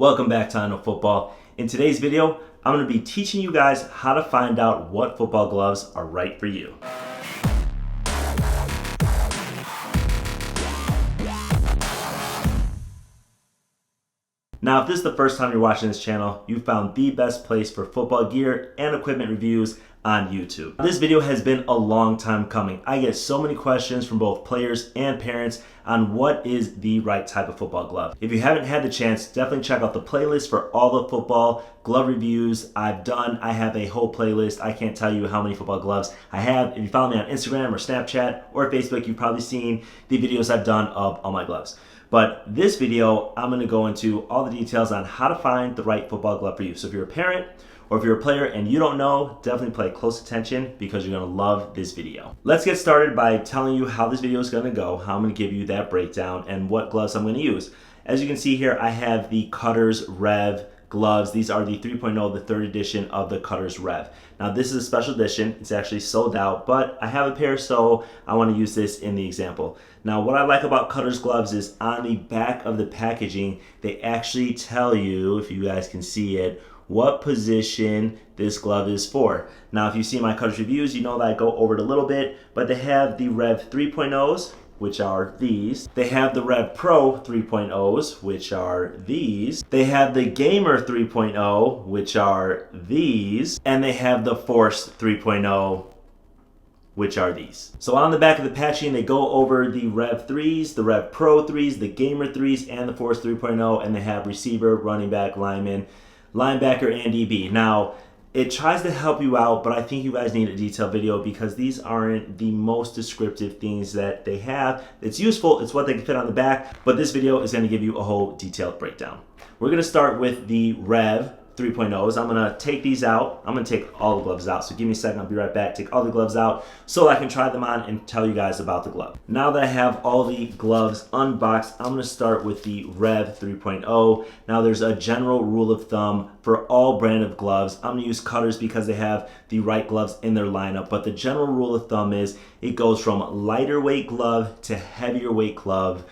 Welcome back to I Know Football. In today's video, I'm going to be teaching you guys how to find out what football gloves are right for you. Now, if this is the first time you're watching this channel, you found the best place for football gear and equipment reviews on YouTube. This video has been a long time coming. I get so many questions from both players and parents on what is the right type of football glove. If you haven't had the chance, definitely check out the playlist for all the football glove reviews I've done. I have a whole playlist. I can't tell you how many football gloves I have. If you follow me on Instagram or Snapchat or Facebook, you've probably seen the videos I've done of all my gloves. But this video, I'm gonna go into all the details on how to find the right football glove for you. So if you're a parent or if you're a player and you don't know, definitely pay close attention because you're gonna love this video. Let's get started by telling you how this video is gonna go, how I'm gonna give you that breakdown and what gloves I'm gonna use. As you can see here, I have the Cutters Rev gloves. These are the 3.0, the third edition of the Cutters Rev. Now this is a special edition. It's actually sold out, but I have a pair, so I want to use this in the example. Now what I like about Cutters gloves is on the back of the packaging, they actually tell you, if you guys can see it, what position this glove is for. Now if you see my Cutters reviews, you know that I go over it a little bit, but they have the Rev 3.0s, which are these. They have the Rev Pro 3.0s, which are these. They have the Gamer 3.0, which are these. And they have the Force 3.0, which are these. So on the back of the packaging, they go over the Rev 3s, the Rev Pro 3s, the Gamer 3s, and the Force 3.0, and they have receiver, running back, lineman, linebacker, and DB. Now, it tries to help you out, but I think you guys need a detailed video because these aren't the most descriptive things that they have. It's useful, it's what they can fit on the back, but this video is gonna give you a whole detailed breakdown. We're gonna start with the Rev 3.0s. I'm gonna take these out. I'm gonna take all the gloves out. So give me a second, I'll be right back. Take all the gloves out so I can try them on and tell you guys about the glove. Now that I have all the gloves unboxed, I'm gonna start with the Rev 3.0. Now there's a general rule of thumb for all brand of gloves. I'm gonna use Cutters because they have the right gloves in their lineup, but the general rule of thumb is it goes from lighter weight glove to heavier weight glove,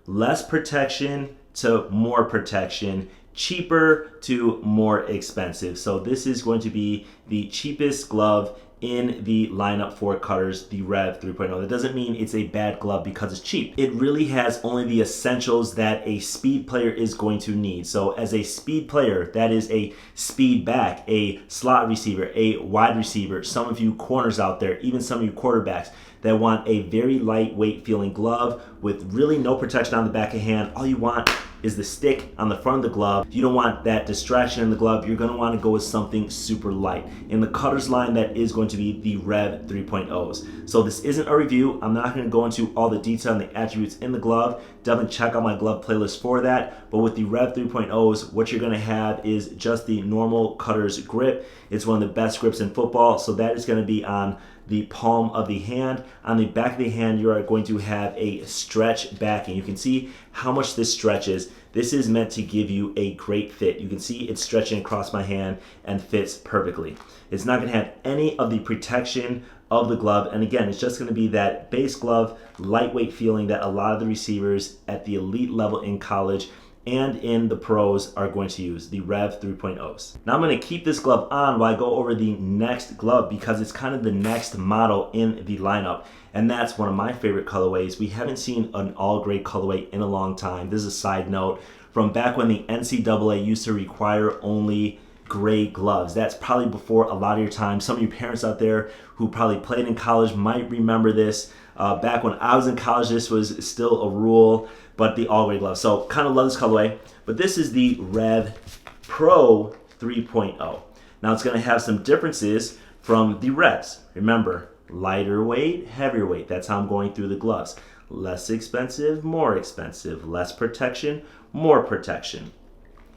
less protection to more protection, cheaper to more expensive. So this is going to be the cheapest glove in the lineup for Cutters, the Rev 3.0. That doesn't mean it's a bad glove because it's cheap. It really has only the essentials that a speed player is going to need. So as a speed player, that is a speed back, a slot receiver, a wide receiver, some of you corners out there, even some of you quarterbacks that want a very lightweight feeling glove with really no protection on the back of hand. All you want is the stick on the front of the glove. You don't want that distraction in the glove. You're gonna wanna go with something super light. In the Cutters line, that is going to be the Rev 3.0s. So this isn't a review. I'm not gonna go into all the detail and the attributes in the glove. Definitely check out my glove playlist for that. But with the Rev 3.0s, what you're gonna have is just the normal Cutters grip. It's one of the best grips in football. So that is gonna be on the palm of the hand. On the back of the hand, you are going to have a stretch backing. You can see how much this stretches. This is meant to give you a great fit. You can see it's stretching across my hand and fits perfectly. It's not gonna have any of the protection of the glove. And again, it's just gonna be that base glove, lightweight feeling that a lot of the receivers at the elite level in college and in the pros are going to use, the Rev 3.0s. Now I'm gonna keep this glove on while I go over the next glove because it's kind of the next model in the lineup. And that's one of my favorite colorways. We haven't seen an all gray colorway in a long time. This is a side note from back when the NCAA used to require only gray gloves. That's probably before a lot of your time. Some of you parents out there who probably played in college might remember this. Back when I was in college, this was still a rule, but the all gray glove. So kind of love this colorway, but this is the Rev Pro 3.0. Now it's gonna have some differences from the Revs. Remember, lighter weight, heavier weight. That's how I'm going through the gloves. Less expensive, more expensive. Less protection, more protection.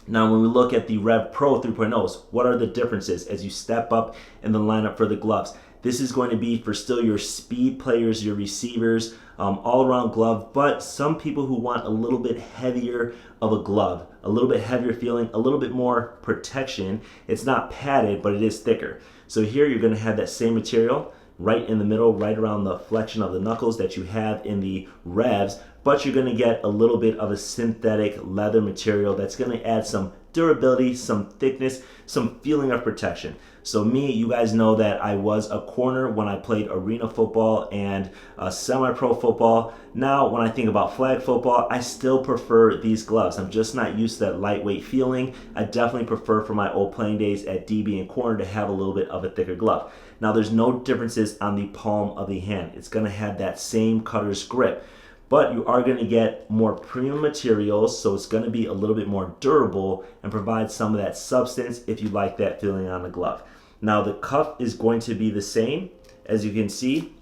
Now when we look at the Rev Pro 3.0s, what are the differences as you step up in the lineup for the gloves? This is going to be for still your speed players, your receivers, all around glove, but some people who want a little bit heavier of a glove, a little bit heavier feeling, a little bit more protection. It's not padded, but it is thicker. So here you're gonna have that same material right in the middle, right around the flexion of the knuckles that you have in the Revs, but you're gonna get a little bit of a synthetic leather material that's gonna add some durability, some thickness, some feeling of protection. So me, you guys know that I was a corner when I played arena football and semi-pro football. Now, when I think about flag football, I still prefer these gloves. I'm just not used to that lightweight feeling. I definitely prefer for my old playing days at DB and corner to have a little bit of a thicker glove. Now, there's no differences on the palm of the hand. It's going to have that same cutter's grip, but you are going to get more premium materials, so it's going to be a little bit more durable and provide some of that substance if you like that feeling on the glove. Now, the cuff is going to be the same. As you can see,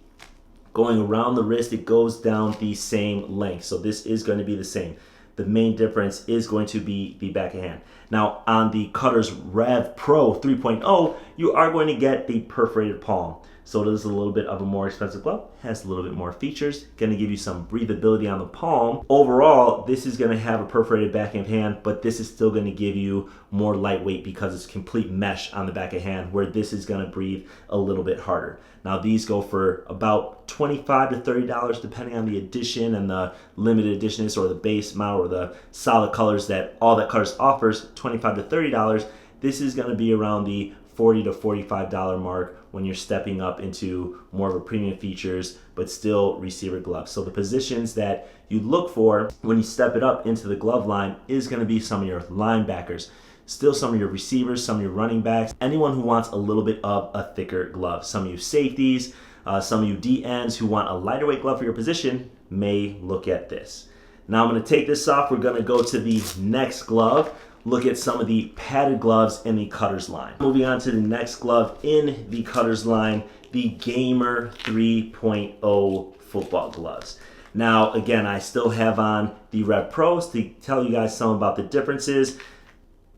going around the wrist, it goes down the same length. So this is going to be the same. The main difference is going to be the back of hand. Now, on the Cutter's Rev Pro 3.0, you are going to get the perforated palm. So it is a little bit of a more expensive glove, has a little bit more features, going to give you some breathability on the palm. Overall, this is going to have a perforated backhand hand, but this is still going to give you more lightweight because it's complete mesh on the back of hand, where this is going to breathe a little bit harder. Now these go for about $25 to $30 depending on the edition and the limited editions or the base model or the solid colors that all that Cutters offers, $25 to $30. This is going to be around the $40 to $45 mark when you're stepping up into more of a premium features, but still receiver gloves. So the positions that you look for when you step it up into the glove line is going to be some of your linebackers, still some of your receivers, some of your running backs, anyone who wants a little bit of a thicker glove. Some of you safeties, some of you DNs who want a lighter weight glove for your position may look at this. Now I'm going to take this off. We're going to go to the next glove. Look at some of the padded gloves in the Cutters line. Moving on to the next glove in the Cutters line, the Gamer 3.0 football gloves. Now, again, I still have on the Rev Pros to tell you guys some about the differences.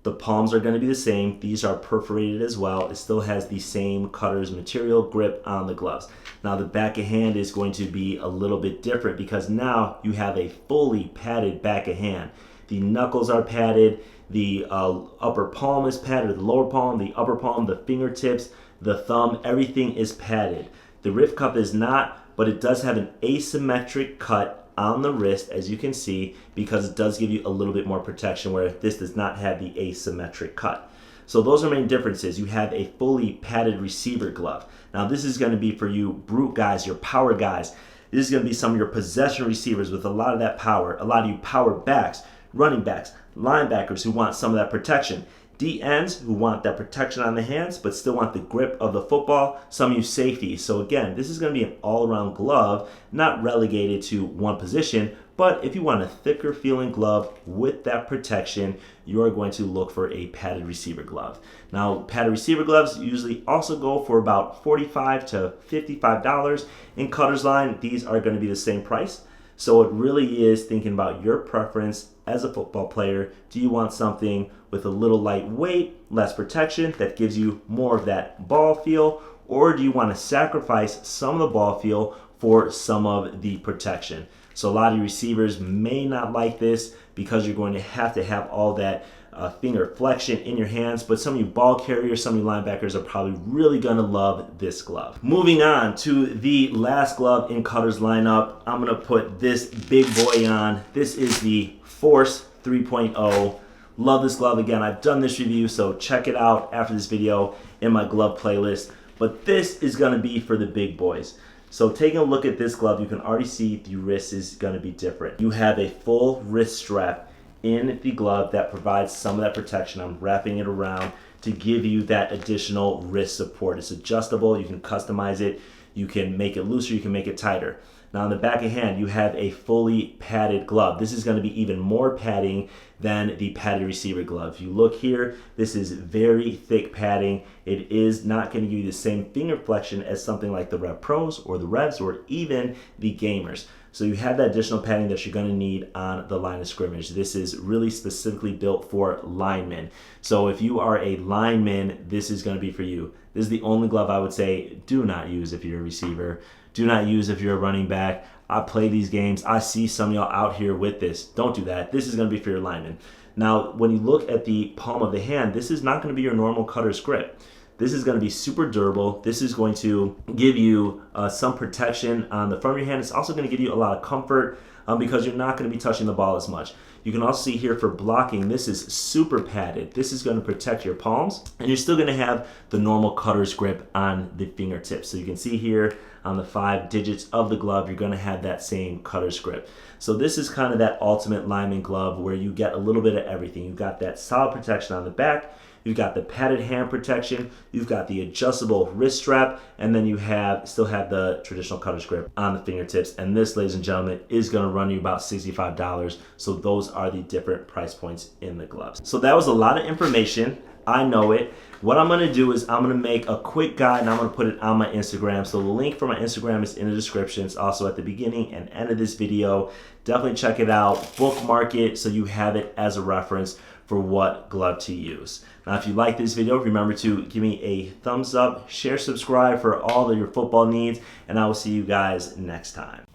The palms are going to be the same. These are perforated as well. It still has the same Cutters material grip on the gloves. Now the back of hand is going to be a little bit different because now you have a fully padded back of hand. The knuckles are padded, the upper palm is padded, the lower palm, the upper palm, the fingertips, the thumb, everything is padded. The wrist cup is not, but it does have an asymmetric cut on the wrist, as you can see, because it does give you a little bit more protection, where this does not have the asymmetric cut. So those are main differences. You have a fully padded receiver glove. Now this is going to be for you brute guys, your power guys. This is going to be some of your possession receivers with a lot of that power, a lot of you power backs, running backs, linebackers who want some of that protection, DNs who want that protection on the hands but still want the grip of the football, some of you safeties. So again, this is going to be an all-around glove, not relegated to one position, but if you want a thicker feeling glove with that protection, you are going to look for a padded receiver glove. Now, padded receiver gloves usually also go for about $45 to $55. In Cutters line, these are going to be the same price. So it really is thinking about your preference as a football player. Do you want something with a little lightweight, less protection, that gives you more of that ball feel? Or do you want to sacrifice some of the ball feel for some of the protection? So a lot of your receivers may not like this because you're going to have all that finger flexion in your hands, but some of you ball carriers, some of you linebackers are probably really going to love this glove. Moving on to the last glove in Cutters lineup, I'm going to put this big boy on. This is the Force 3.0. Love this glove. Again, I've done this review, so check it out after this video in my glove playlist, but this is going to be for the big boys. So taking a look at this glove, you can already see the wrist is going to be different. You have a full wrist strap in the glove that provides some of that protection. I'm wrapping it around to give you that additional wrist support. It's adjustable, you can customize it, you can make it looser, you can make it tighter. Now on the back of hand, you have a fully padded glove. This is going to be even more padding than the padded receiver glove. If you look here, this is very thick padding. It is not going to give you the same finger flexion as something like the Rev Pros or the Revs or even the Gamers. So you have that additional padding that you're going to need on the line of scrimmage. This is really specifically built for linemen. So if you are a lineman, this is going to be for you. This is the only glove I would say do not use if you're a receiver. Do not use if you're a running back. I play these games. I see some of y'all out here with this. Don't do that. This is going to be for your linemen. Now, when you look at the palm of the hand, this is not going to be your normal Cutter's grip. This is going to be super durable. This is going to give you some protection on the front of your hand. It's also going to give you a lot of comfort because you're not going to be touching the ball as much. You can also see here for blocking, this is super padded. This is going to protect your palms, and you're still going to have the normal cutter's grip on the fingertips. So you can see here on the 5 digits of the glove, you're going to have that same cutter's grip. So this is kind of that ultimate lineman glove where you get a little bit of everything. You've got that solid protection on the back, you've got the padded hand protection, you've got the adjustable wrist strap, and then you still have the traditional cutter's grip on the fingertips. And this, ladies and gentlemen, is going to run you about $65. So those are the different price points in the gloves. So that was a lot of information. I know it. What I'm going to do is I'm going to make a quick guide and I'm going to put it on my Instagram. So the link for my Instagram is in the description. It's also at the beginning and end of this video. Definitely check it out, bookmark it so you have it as a reference for what glove to use. Now, if you like this video, remember to give me a thumbs up, share, subscribe for all of your football needs, and I will see you guys next time.